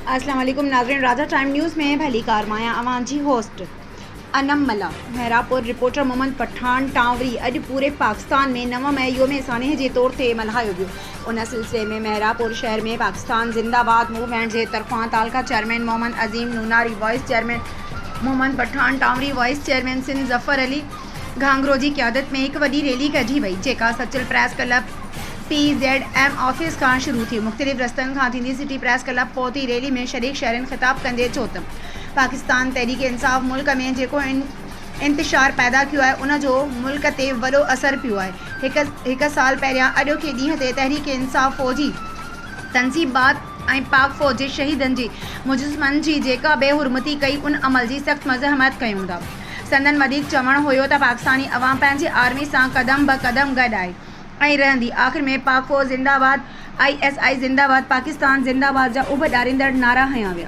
अस्सलाम वालेकुम नाज़रीन, राजा टाइम न्यूज़ में भली कार माया अवान जी होस्ट अनम मला महरापुर रिपोर्टर मोहम्मद पठान टावरी अॼु पूरे पाकिस्तान में 9 मई योम सानह के तौर ते मल्हायो वियो। उन सिलसिले में महरापुर शहर में पाकिस्तान जिंदाबाद मूवमेंट के तरफां तालका chairman Mohammad Azeem Noonari, vice chairman Mohammad Pathan Tawri, vice chairman Sindh Zafar Ali Ghangro की क़यादत में एक वॾी रैली कढी वई, जेका सचिल प्रेस क्लब PZM ऑफिस का शुरू थी। मुख्तलिफ रस्तन का थींदी सिटी प्रेस क्लब पहुती रैली में शरीक शहरन खिताब कंदे चो त पाकिस्तान तहरीक इंसाफ मुल्क में जो इंतशार पैदा किया है उन जो मुल्क ते वॾो असर पियो है। एक साल पहिरियां अॼोके ॾींहं ते तहरीक इंसाफ फौजी तनसीबात ऐं पाक फौज के शहीदन जी मुजस्मन की जेका बेहुरमती कई उन अमल की सख्त मज़म्मत कयूं था। संदन वधीक चवण हुयो त पाकिस्तानी अवाम पंहिंजी आर्मी से कदम ब कदम गॾु आहे ऐं रहंदी। आख़िर में पाक फौज जिंदाबाद, ISI जिंदाबाद, पाकिस्तान जिंदाबाद जा उभ ॾारींदड़ नारा हया विया।